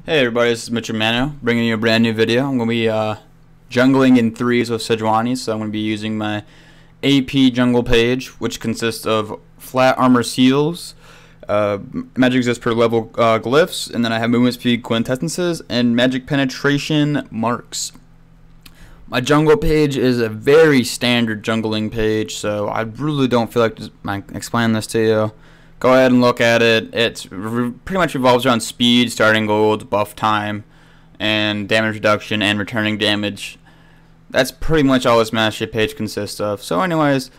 Hey everybody, this is Mitchomano, bringing you a brand new video. I'm going to be jungling in threes with Sejuani, so I'm going to be using my AP jungle page, which consists of flat armor seals, magic exists per level glyphs, and then I have movement speed quintessences, and magic penetration marks. My jungle page is a very standard jungling page, so I really don't feel like just explaining this to you. Go ahead and look at it. It's pretty much revolves around speed, starting gold, buff time, and damage reduction and returning damage. That's pretty much all this mastery page consists of. So anyways,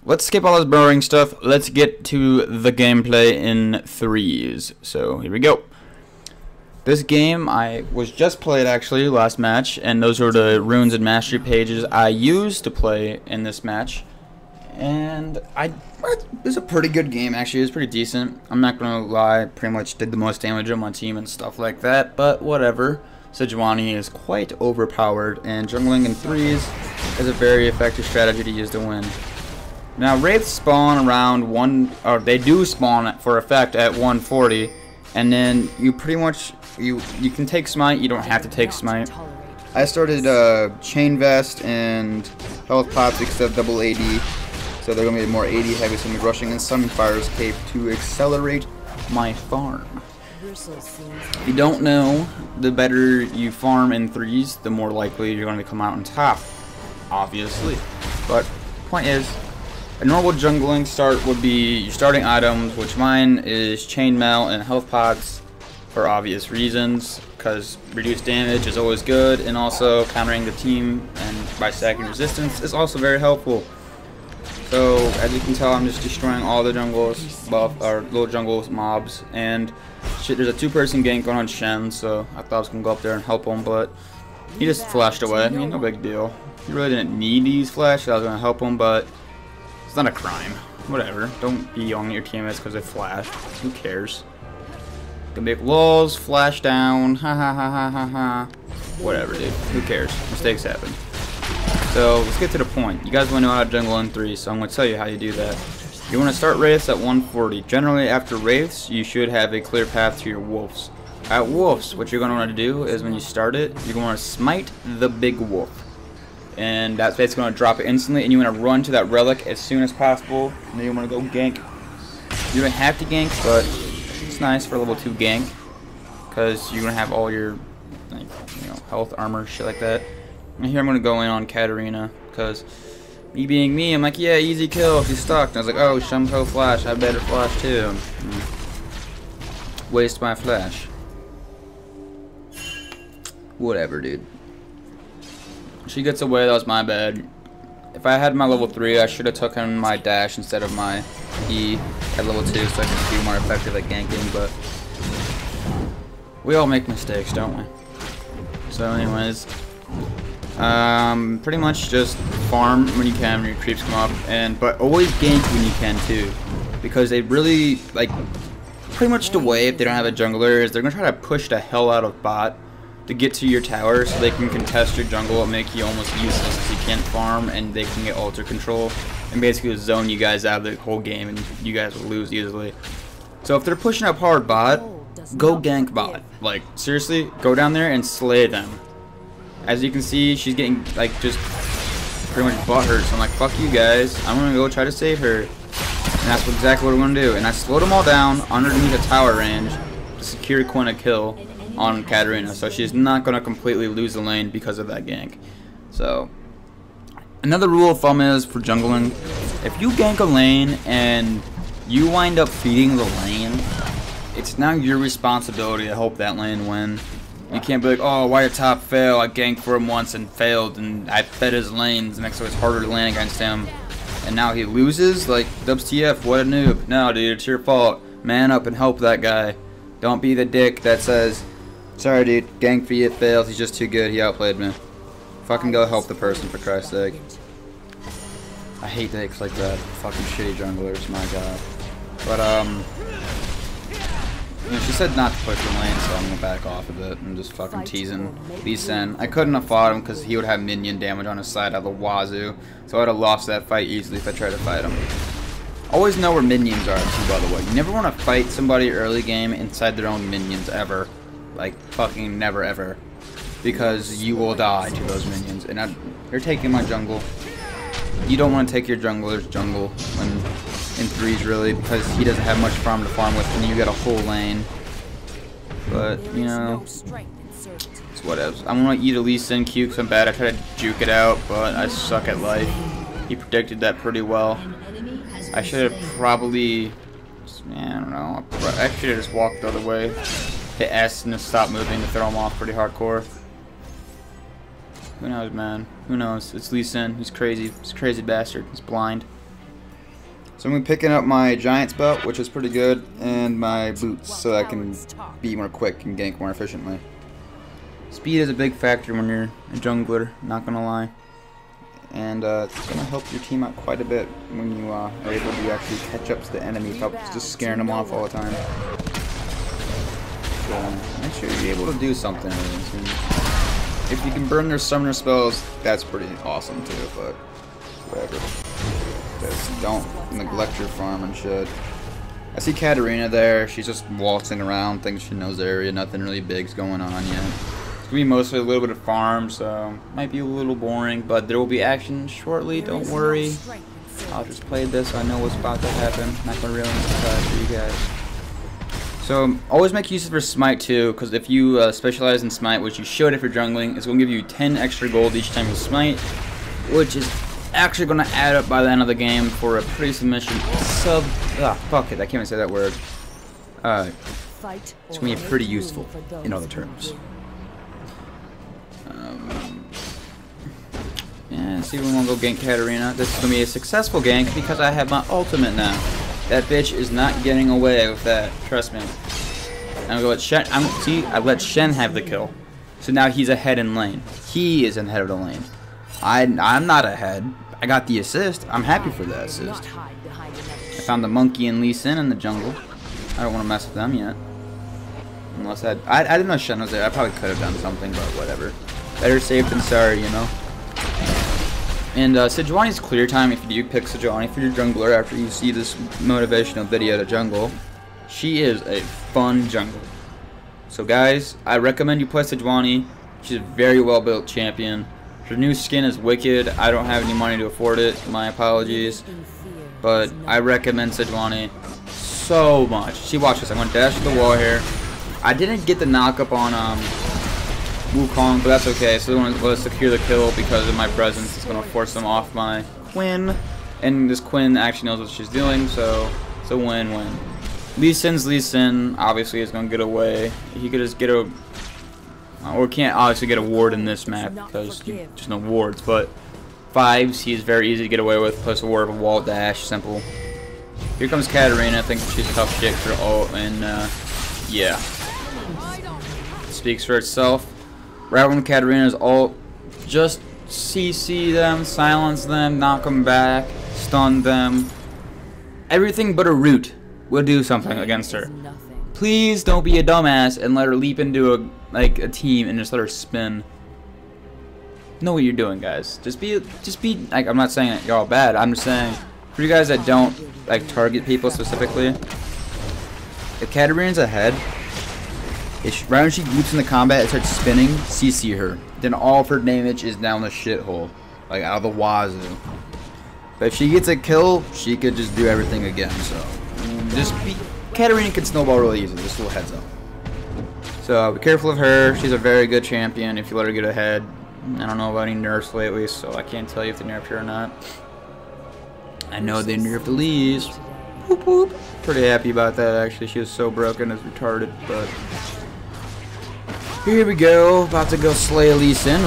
let's skip all this boring stuff. Let's get to the gameplay in threes. So here we go. This game I was just played actually last match, and those are the runes and mastery pages I used to play in this match. And it was a pretty good game actually. It was pretty decent. I'm not gonna lie, pretty much did the most damage on my team and stuff like that, but whatever. Sejuani is quite overpowered, and jungling in threes is a very effective strategy to use to win. Now wraiths spawn around they do spawn for effect at 140, and then you pretty much you can take smite. You don't have to take smite. I started chain vest and health pots except double AD. So they're going to be more AD heavy, so I'm going to be rushing in Sunfire's Cape to accelerate my farm. If you don't know, the better you farm in threes, the more likely you're going to come out on top, obviously. But point is, a normal jungling start would be your starting items, which mine is chainmail and health pots for obvious reasons, because reduced damage is always good, and also countering the team and by stacking resistance is also very helpful. So, as you can tell, I'm just destroying all the jungles, little jungle mobs, and shit, there's a two-person gank going on Shen, so I thought I was going to go up there and help him, but he just flashed away. I mean, no big deal. He really didn't need these flashes. I was going to help him, but it's not a crime. Whatever. Don't be yelling at your teammates because they flashed. Who cares? Gonna make lulls, flash down, ha ha ha ha ha ha. Whatever, dude. Who cares? Mistakes happen. So let's get to the point. You guys want to know how to jungle in 3, so I'm going to tell you how you do that. You want to start wraiths at 140. Generally after wraiths, you should have a clear path to your wolves. At wolves, what you're going to want to do is when you start it, you're going to smite the big wolf. And that's basically going to drop it instantly, and you want to run to that relic as soon as possible. And then you want to go gank. You don't have to gank, but it's nice for level 2 gank, because you're going to have all your health, armor, shit like that. And here I'm going to go in on Katarina, because me being me, I'm like, yeah, easy kill, she's stuck. And I was like, oh, Shumpo flash, I better flash too. Waste my flash. Whatever, dude. She gets away, that was my bad. If I had my level 3, I should have taken my dash instead of my E at level 2 so I could be more effective at ganking, but we all make mistakes, don't we? So anyways, pretty much just farm when you can when your creeps come up, but always gank when you can too, because they really, pretty much the way, if they don't have a jungler, is they're gonna try to push the hell out of bot to get to your tower so they can contest your jungle and make you almost useless as you can't farm, and they can get altar control and basically zone you guys out of the whole game, and you guys will lose easily. So if they're pushing up hard bot, go gank bot. Like, seriously, go down there and slay them. As you can see, she's getting, just pretty much butthurt. So I'm like, fuck you guys. I'm going to go try to save her. And that's exactly what I'm going to do. And I slowed them all down underneath a tower range to secure a kill on Katarina. So she's not going to completely lose the lane because of that gank. So, another rule of thumb is for jungling, if you gank a lane and you wind up feeding the lane, it's now your responsibility to help that lane win. You can't be like, oh, why did top fail? I ganked for him once and failed, and I fed his lanes, and so it's harder to lane against him. And now he loses? Like, dubs TF, what a noob. No, dude, it's your fault. Man up and help that guy. Don't be the dick that says, sorry, dude, gank for you, it fails. He's just too good. He outplayed me. Fucking go help the person, for Christ's sake. I hate dicks like that. Fucking shitty junglers, my god. But, she said not to push the lane, so I'm gonna back off a bit and just fucking teasing Lee Sin. I couldn't have fought him because he would have minion damage on his side out of the wazoo, so I would have lost that fight easily if I tried to fight him. Always know where minions are too, by the way. You never want to fight somebody early game inside their own minions, ever. like fucking never ever, because you will die to those minions. And they're taking my jungle. You don't want to take your jungler's jungle when in threes, really, because he doesn't have much farm to farm with, and you got a whole lane. But you know, it's whatevs. I'm gonna eat a Lee Sin Q because I'm bad. I tried to juke it out, but I suck at life. He predicted that pretty well. I should have probably, I don't know. I should have just walked the other way, hit S and just stop moving to throw him off pretty hardcore. Who knows, man? Who knows? It's Lee Sin. He's crazy. He's a crazy bastard. He's blind. So I'm gonna be picking up my Giant's belt, which is pretty good, and my boots, so I can be more quick and gank more efficiently. Speed is a big factor when you're a jungler, not gonna lie. And it's gonna help your team out quite a bit when you are able to actually catch up to the enemy without just scaring them off all the time. So make sure you're able to do something. If you can burn their summoner spells, that's pretty awesome too, but whatever. Just don't neglect your farm and shit. I see Katarina there. She's just waltzing around, thinks she knows the area. Nothing really big's going on yet. It's gonna be mostly a little bit of farm, so might be a little boring, but there will be action shortly. Don't worry. I'll just play this. I know what's about to happen. Not gonna ruin the surprise for you guys. So always make use of your smite too, because if you specialize in smite, which you should if you're jungling, it's gonna give you 10 extra gold each time you smite, which is actually gonna add up by the end of the game for a pre-submission sub. Fuck it, I can't even say that word. It's gonna be pretty useful in other terms. Yeah, see, we wanna go gank Katarina. This is gonna be a successful gank because I have my ultimate now. That bitch is not getting away with that. Trust me. I'm gonna go let Shen. See, I let Shen have the kill, so now he's ahead in lane. He is ahead of the lane. I'm not ahead. I got the assist. I'm happy for that assist. I found the monkey and Lee Sin in the jungle. I don't want to mess with them yet. Unless I didn't know Shen was there. I probably could have done something, but whatever. Better safe than sorry, you know. And Sejuani's clear time, if you do pick Sejuani for your jungler after you see this motivational video to jungle, she is a fun jungle. So guys, I recommend you play Sejuani. She's a very well built champion. Her new skin is wicked. I don't have any money to afford it. My apologies. But I recommend Sejuani so much. See, watch this. I'm going to dash to the wall here. I didn't get the knockup on Wukong, but that's okay. So I'm going to secure the kill because of my presence. It's going to force them off my Quinn. And this Quinn actually knows what she's doing, so it's a win-win. Lee Sin's Lee Sin obviously is going to get away. He could just get a... or can't obviously get a ward in this map because there's no wards, but 5s he's very easy to get away with, plus a ward of a wall dash, simple. Here comes Katarina. I think she's tough shit for ult, and yeah. Speaks for itself. Right when Katarina's ult, just CC them, silence them, knock them back, stun them. Everything but a root will do something against her. Please don't be a dumbass and let her leap into a team and just let her spin. Know what you're doing, guys. Just be like, I'm not saying that you're all bad. I'm just saying for you guys that don't like target people specifically. If Katarina's ahead, right when she leaps into combat and starts spinning, CC her. Then all of her damage is down the shithole, like out of the wazoo. But if she gets a kill, she could just do everything again. So just be. Katarina can snowball really easy. Just a little heads up. So be careful of her. She's a very good champion if you let her get ahead. I don't know about any nerfs lately, so I can't tell you if they nerfed her or not. I know they nerfed the Lees. Whoop whoop. Pretty happy about that actually. She was so broken, it's retarded, but here we go. About to go slay Lee Sin.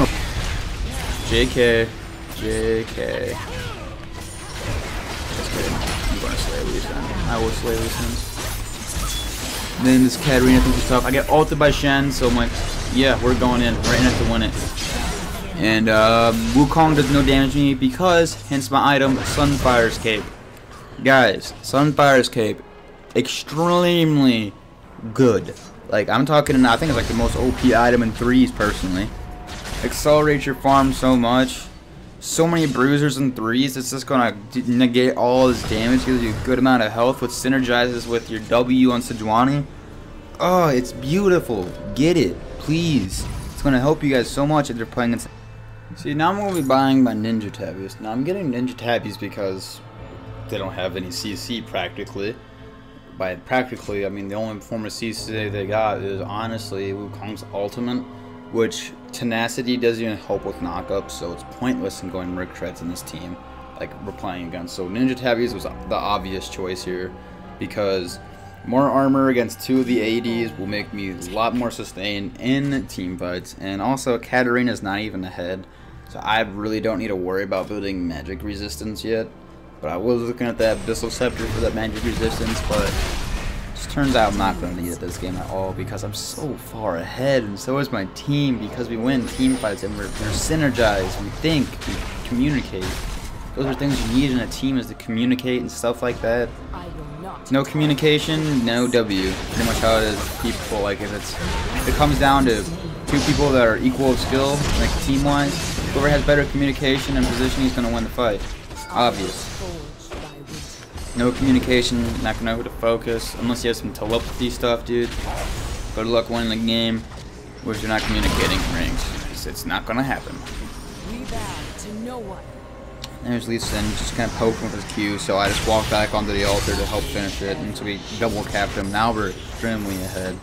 JK. JK. I'm gonna slay Lee Sin. I will slay Lee Sin. Then this Katarina thinks she's tough. I get ulted by Shen, so I'm like, yeah, we're going in. We're in it to win it. And Wukong does no damage to me because, hence my item, Sunfire's Cape. Guys, Sunfire's Cape, extremely good. Like, I'm talking, I think it's like the most OP item in 3s personally. Accelerates your farm so much. So many bruisers in 3s, it's just gonna negate all his damage, gives you a good amount of health, which synergizes with your W on Sejuani. Oh, it's beautiful. Get it, please. It's gonna help you guys so much if you're playing against. See, now I'm going to be buying my Ninja Tabbies. Now I'm getting Ninja Tabbies because they don't have any CC practically. By practically, I mean the only form of CC they got is honestly Wukong's ultimate, which tenacity doesn't even help with knockups, so it's pointless in going Rick Treads in this team like we're playing against. So Ninja Tabbies was the obvious choice here because more armor against 2 of the ADs will make me a lot more sustained in team fights, and also Katarina's not even ahead, so I really don't need to worry about building magic resistance yet. But I was looking at that Abyssal Scepter for that magic resistance, but it just turns out I'm not going to need it this game at all because I'm so far ahead, and so is my team because we win team fights and we're synergized, we think, we communicate. Those are things you need in a team, is to communicate and stuff like that. No communication, no W. Pretty much how it is. People, like, if it comes down to 2 people that are equal of skill, like team-wise, whoever has better communication and positioning is going to win the fight. Obvious. No communication, not gonna know who to focus unless you have some telepathy stuff, dude. Good luck winning the game, which you're not communicating in rings. It's not gonna happen. There's Lee Sin just kind of poking with his Q, so I just walked back onto the altar to help finish it, and so we double capped him. Now we're extremely ahead.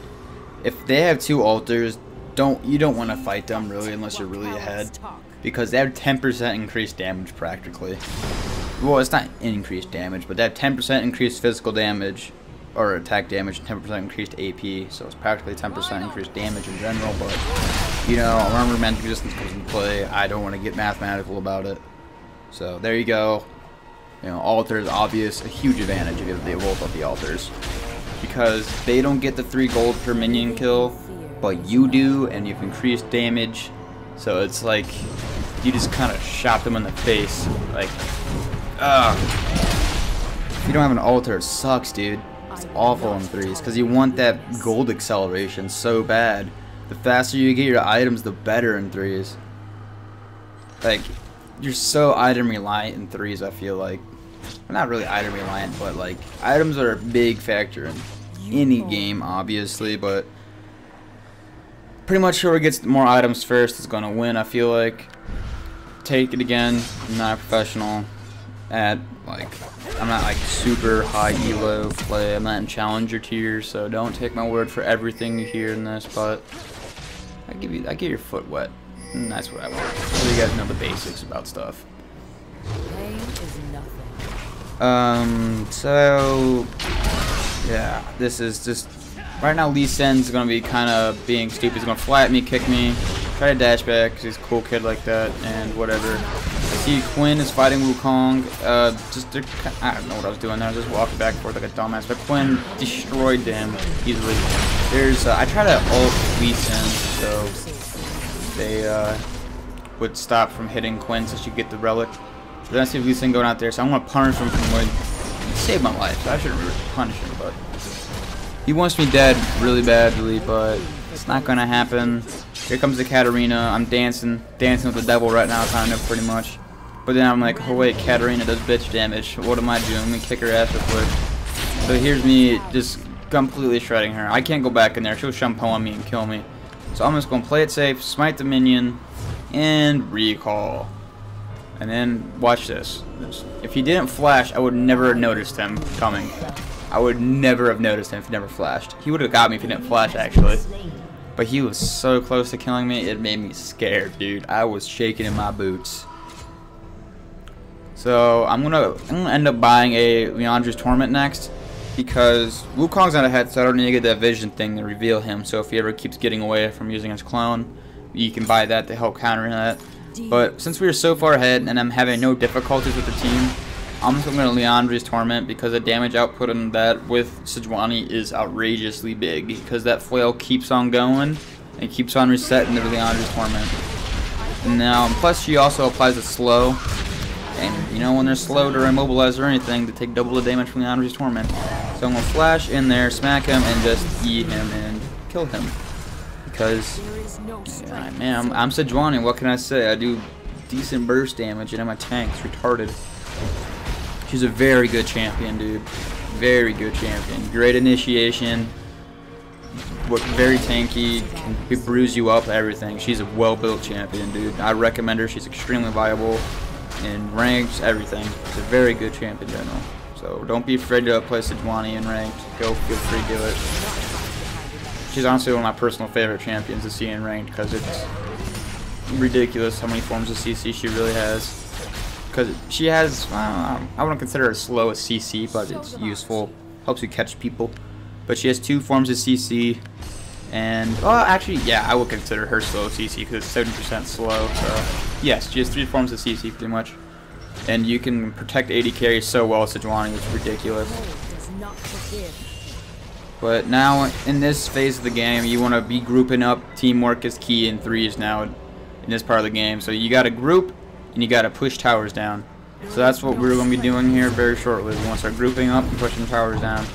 If they have 2 altars, you don't want to fight them really unless you're really ahead, because they have 10% increased damage practically. Well, it's not increased damage, but they have 10% increased physical damage or attack damage and 10% increased AP, so it's practically 10% increased damage in general. But you know, armor magic resistance comes into play. I don't want to get mathematical about it. So there you go. You know, altars, obvious, a huge advantage if they both up the altars, because they don't get the 3 gold per minion kill, but you do, and you've increased damage. So it's like you just kind of shot them in the face. Like, if you don't have an altar, it sucks, dude. It's awful in 3s because you want that gold acceleration so bad. The faster you get your items, the better in 3s. Like, you're so item reliant in 3s, I feel like. Well, not really item reliant, but like items are a big factor in any game, obviously, but pretty much whoever gets more items first is gonna win, I feel like. Take it again, I'm not a professional at, like, I'm not like super high elo play, I'm not in challenger tier, so don't take my word for everything you hear in this, but I get your foot wet. And that's what I want. So you guys know the basics about stuff. So yeah, this is just right now. Lee Sin's gonna be kind of being stupid. He's gonna fly at me, kick me, try to dash back because he's a cool kid like that, and whatever. I see Quinn is fighting Wukong. I don't know what I was doing there. I was just walking back and forth like a dumbass, but Quinn destroyed them easily. There's I try to ult Lee Sin, so they would stop from hitting Quinn so she could get the relic. But then I see Lee Sin going out there, so I'm gonna punish him from Wood. He saved my life, so I shouldn't really punish him, but he wants me dead really badly, but it's not gonna happen. Here comes the Katarina. I'm dancing with the devil right now, kind of, pretty much. But then I'm like, oh wait, Katarina does bitch damage. What am I doing? Let me kick her ass real quick. So here's me just completely shredding her. I can't go back in there. She'll shampoo on me and kill me. So I'm just going to play it safe, smite the minion, and recall. And then watch this. If he didn't flash, I would never have noticed him coming. I would never have noticed him if he never flashed. He would have got me if he didn't flash, actually. But he was so close to killing me, it made me scared, dude. I was shaking in my boots. So I'm gonna end up buying a Leandre's Torment next, because Wukong's not ahead, so I don't need to get that vision thing to reveal him. So if he ever keeps getting away from using his clone, you can buy that to help counter that. But since we are so far ahead and I'm having no difficulties with the team, I'm just going to Leandre's Torment, because the damage output on that with Sejuani is outrageously big, because that flail keeps on going and keeps on resetting the Leandre's Torment. Now, plus she also applies a slow, and you know when they're slowed or immobilized or anything, they take double the damage from Leandre's Torment. So I'm going to flash in there, smack him, and just eat him and kill him. Because, yeah, man, I'm Sejuani, what can I say? I do decent burst damage, and my tank's retarded. She's a very good champion, dude. Very good champion. Great initiation. very tanky, can bruise you up, everything. She's a well-built champion, dude. I recommend her. She's extremely viable in ranks, everything. She's a very good champion in general. So don't be afraid to play Sejuani in ranked. Go, feel free to do it. She's honestly one of my personal favorite champions to see in ranked because it's ridiculous how many forms of CC she really has. Because she has, I wouldn't consider her slow as CC, but it's useful. Helps you catch people. But she has 2 forms of CC. And, well, actually, yeah, I would consider her slow CC because it's 70% slow. So, yes, she has 3 forms of CC pretty much. And you can protect AD carries so well with Sejuani, it's ridiculous. But now, in this phase of the game, you want to be grouping up. Teamwork is key in 3s now in this part of the game. So you got to group, and you got to push towers down. So that's what we're going to be doing here very shortly. We want to start grouping up and pushing towers down.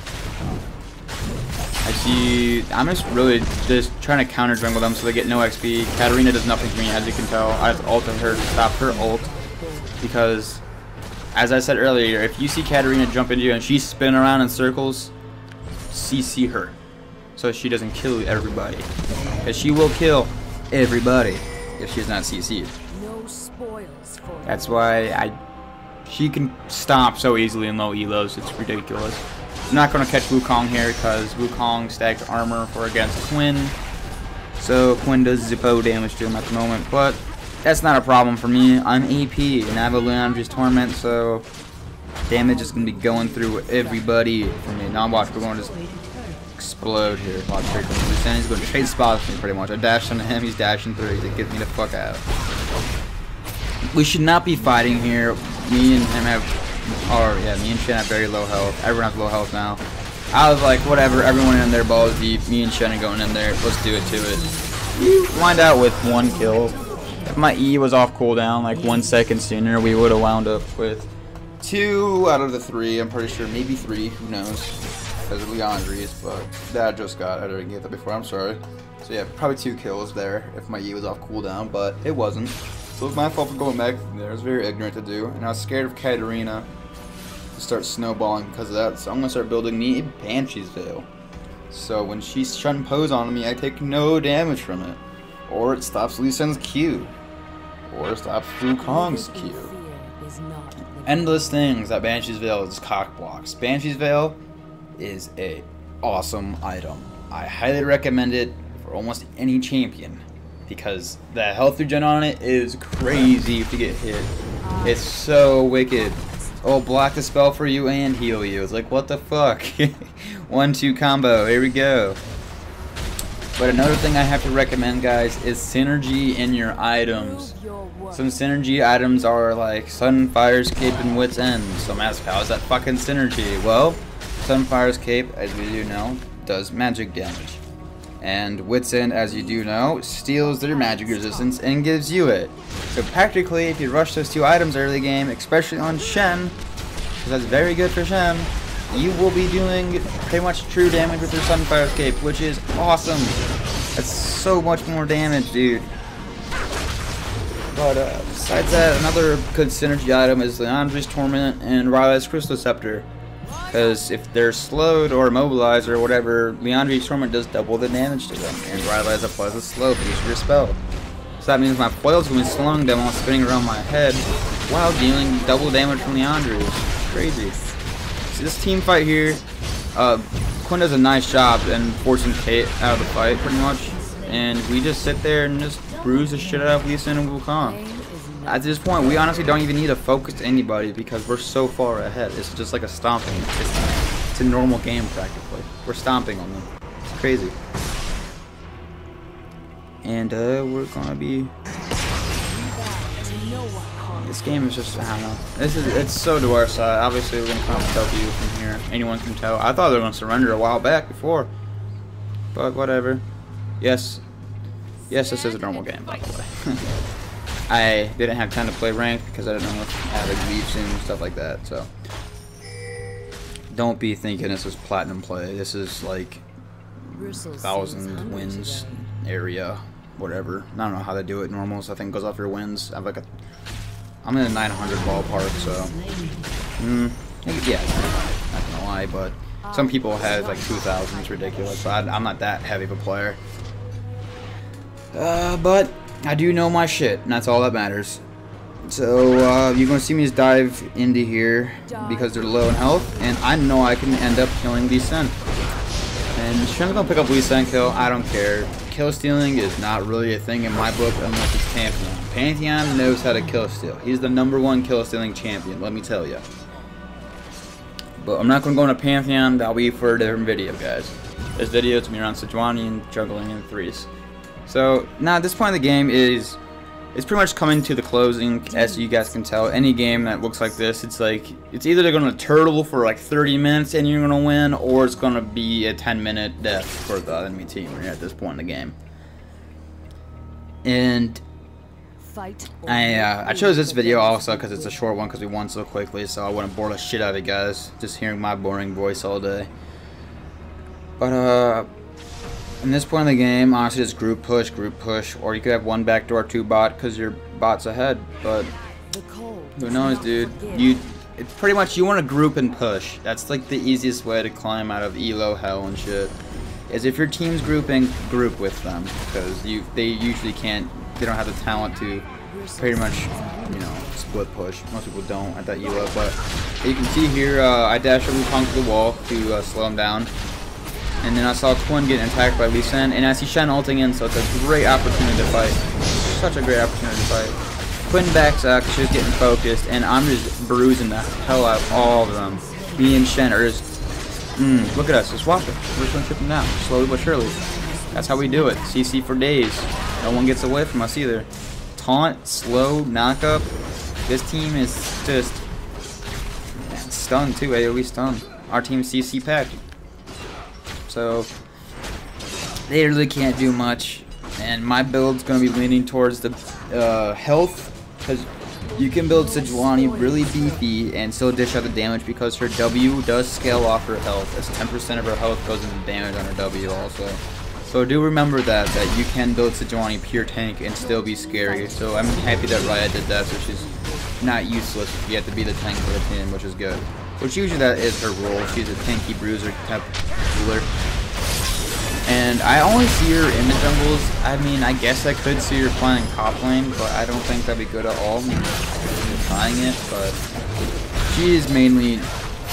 I'm just trying to counter jungle them so they get no XP. Katarina does nothing for me, as you can tell. I have to ult her to stop her ult. Because, as I said earlier, if you see Katarina jump into you and she's spinning around in circles, CC her. So she doesn't kill everybody. Because she will kill everybody if she's not CC'd. That's why she can stomp so easily in low elos, it's ridiculous. I'm not going to catch Wukong here because Wukong stacked armor for against Quinn. So Quinn does Zippo damage to him at the moment, but that's not a problem for me. I'm AP and I have a Leandri's Torment, so damage is going to be going through everybody for me. Now watch, we're going to just explode here. Watch, he's going to trade spots with me pretty much. I dashed into him, he's dashing through to get me the fuck out. We should not be fighting here. Me and him me and Shen have very low health. Everyone has low health now. I was like, whatever, everyone in there balls deep. Me and Shen are going in there. Let's do it to it. You wind out with 1 kill. If my E was off cooldown like 1 second sooner, we would have wound up with 2 out of the 3. I'm pretty sure, maybe 3. Who knows? Because of Leandri's, but that just got. I didn't get that before. I'm sorry. So yeah, probably 2 kills there if my E was off cooldown, but it wasn't. So it was my fault for going back there. It was very ignorant to do, and I was scared of Katarina to start snowballing because of that. So I'm gonna start building me a Banshee's Veil. So when she's trying to pose on me, I take no damage from it, or it stops Lee Sin's Q, or it stops Wukong's Q. Endless things that Banshee's Veil is cock blocks. Banshee's Veil is a awesome item. I highly recommend it for almost any champion. Because the health regen on it is crazy if you get hit. It's so wicked. Oh, block the spell for you and heal you. It's like, what the fuck? 1-2 combo. Here we go. But another thing I have to recommend, guys, is synergy in your items. Some synergy items are like Sunfire's Cape and Wit's End. Some ask, how is that fucking synergy? Well, Sunfire's Cape, as we do know, does magic damage. And Wit's End, as you do know, steals their magic resistance and gives you it. So practically, if you rush those 2 items early game, especially on Shen, because that's very good for Shen, you will be doing pretty much true damage with your Sunfire Cape, which is awesome. That's so much more damage, dude. But besides that, another good synergy item is Leandri's Torment and Riley's Crystal Scepter. Because if they're slowed or immobilized or whatever, Leandri's Torment does double the damage to them, and Riley applies a slow piece for your spell. So that means my foil's going to be slowing them while spinning around my head while dealing double damage from Leandri. It's crazy. See, this team fight here, Quinn does a nice job in forcing Kate out of the fight, pretty much. And we just sit there and just bruise the shit out of Lee Sin and Wukong. At this point, we honestly don't even need to focus anybody because we're so far ahead. It's just like a stomping. It's a normal game, practically. We're stomping on them. It's crazy. And we're gonna be... This game is just, I don't know. It's so to our side. Obviously, we're gonna come tell you from here. Anyone can tell. I thought they were gonna surrender a while back before. But whatever. Yes, this is a normal game, by the way. I didn't have time to play ranked because I didn't know if I had like leaps and stuff like that, so don't be thinking this is platinum play. This is like 1,000 wins area, whatever. I don't know how they do it normal, so I think it goes off your wins. I'm in a 900 ballpark, so yeah, not gonna lie, but Some people have like 2,000. It's ridiculous. But I'm not that heavy of a player. But I do know my shit, and that's all that matters. So you're gonna see me just dive into here because they're low in health, and I know I can end up killing Lee Sin. And Shen's gonna pick up Lee Sin kill. I don't care. Kill stealing is not really a thing in my book unless it's Pantheon. Pantheon knows how to kill steal. He's the #1 kill stealing champion, let me tell you. But I'm not gonna go into Pantheon. That'll be for a different video, guys. This video is gonna be around Sejuani and juggling in threes. So now at this point in the game it's pretty much coming to the closing. As you guys can tell, any game that looks like this, it's either they're gonna turtle for like 30 minutes and you're gonna win, or it's gonna be a 10-minute death for the enemy team at this point in the game. And I chose this video also because it's a short one because we won so quickly, so I wouldn't bore the shit out of you guys just hearing my boring voice all day. But in this point in the game, honestly, just group push, or you could have one backdoor, 2 bot because your bot's ahead. But who knows, dude? It's pretty much you want to group and push. That's like the easiest way to climb out of elo hell and shit. Is if your team's grouping, group with them because they usually can't. They don't have the talent to pretty much, you know, split push. Most people don't at that elo. But you can see here, I dashed over Punk to the wall to slow him down. And then I saw Quinn getting attacked by Lee Sin, and I see Shen ulting in, so it's a great opportunity to fight. Such a great opportunity to fight. Quinn backs out because she's getting focused, and I'm just bruising the hell out of all of them. Me and Shen are just, look at us, just watch it. We're just going to chip them down, slowly but surely. That's how we do it. CC for days. No one gets away from us either. Taunt, slow, knock up. This team is just stunned too, AoE stun. Our team's CC packed. So they really can't do much, and my build's going to be leaning towards the health, because you can build Sejuani really beefy and still dish out the damage because her W does scale off her health, as 10% of her health goes into damage on her W also. So do remember that you can build Sejuani pure tank and still be scary. So I'm happy that Riot did that, so she's not useless if you have to be the tank for the team, which is good. Which usually that is her role. She's a tanky bruiser type ruler. And I only see her in the jungles. I mean, I guess I could see her playing top lane, but I don't think that'd be good at all. I'm trying it, but she is mainly,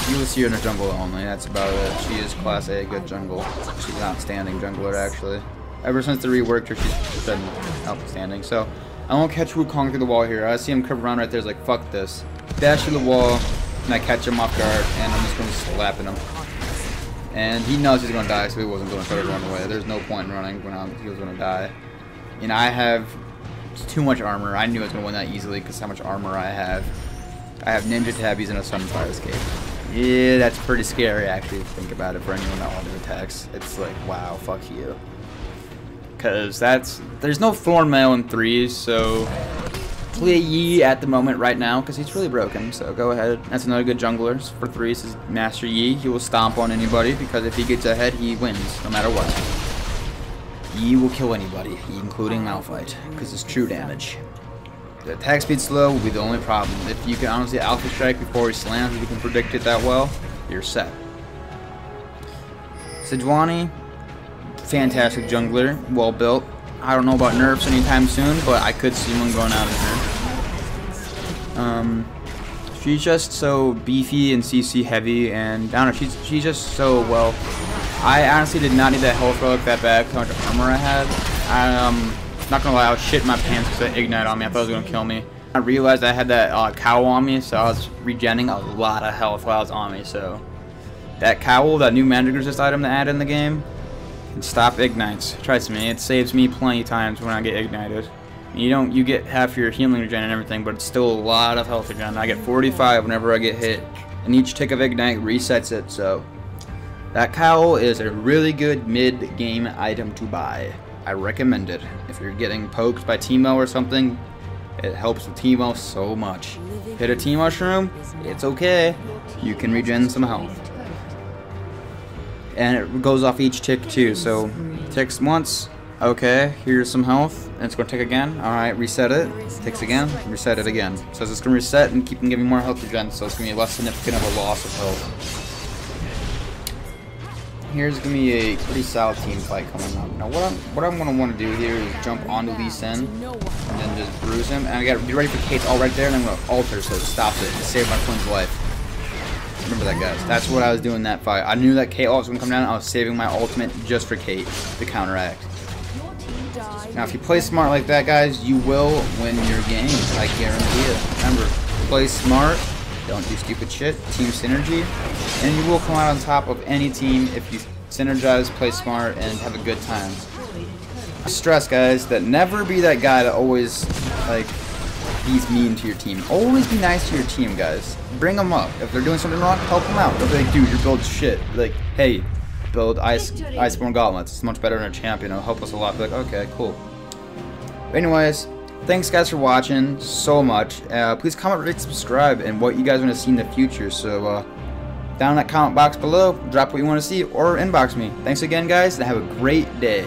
you will see her in the jungle only. That's about it. She is class A, good jungle. She's an outstanding jungler, actually. Ever since they reworked her, she's been outstanding. So I won't catch Wukong through the wall here. I see him curve around right there. It's like, fuck this. Dash through the wall. And I catch him off guard, and I'm just going to slap at him. And he knows he's going to die, so he wasn't going to try to run away. There's no point in running when he was going to die. And I have too much armor. I knew I was going to win that easily because how much armor I have. I have ninja tabbies and a sunfire escape. Yeah, that's pretty scary, actually, if you think about it, for anyone that wants attacks. It's like, wow, fuck you. Because there's no Thorn Mail in threes, so play Yi at the moment right now because he's really broken, so go ahead. That's another good jungler for threes is Master Yi. He will stomp on anybody because if he gets ahead, he wins no matter what. Yi will kill anybody, including Malphite, because it's true damage. The attack speed slow will be the only problem. If you can honestly Alpha Strike before he slams, if you can predict it that well, you're set. Sejuani, fantastic jungler, well built. I don't know about nerfs anytime soon, but I could see one going out of here. She's just so beefy and CC heavy, and I don't know, she's just so well. I honestly did not need that health relic that bad, how much armor I had. Not gonna lie, I was shitting my pants because that ignite on me. I thought it was gonna kill me. I realized I had that cowl on me, so I was regenning a lot of health while I was on me. So that cowl, that new magic resist item to add in the game, can stop ignites. Trust me, it saves me plenty of times when I get ignited. You get half your healing regen and everything, but it's still a lot of health regen. I get 45 whenever I get hit, and each tick of ignite resets it. So that cowl is a really good mid-game item to buy. I recommend it. If you're getting poked by Teemo or something, it helps with Teemo so much. Hit a Teemo shroom, it's okay. You can regen some health. And it goes off each tick too, so ticks once, okay, here's some health, and it's going to tick again, alright, reset it, ticks again, reset it again. So it's going to reset and keep on giving more health regen, so it's going to be less significant of a loss of health. here's gonna be a pretty solid team fight coming up. Now what I'm gonna want to do here is jump onto Lee Sin and then just bruise him. And I gotta be ready for Kate's all right there, and I'm gonna alter so it stops it and save my twin's life. Remember that, guys. That's what I was doing in that fight. I knew that Kate ult was gonna come down. I was saving my ultimate just for Kate to counteract. Now, if you play smart like that, guys, you will win your game. I guarantee it. Remember, play smart. Don't do stupid shit. Team synergy. And you will come out on top of any team if you synergize, play smart, and have a good time. Stress, guys, that never be that guy that always, like, he's mean to your team. Always be nice to your team, guys. Bring them up. If they're doing something wrong, help them out. Don't be like, dude, your build's shit. Like, hey, build Iceborne Gauntlets. It's much better than a champion. It'll help us a lot. Be like, okay, cool. But anyways, thanks guys for watching so much. Please comment, rate, subscribe, and what you guys want to see in the future. So down in that comment box below, drop what you want to see or inbox me. Thanks again, guys, and have a great day.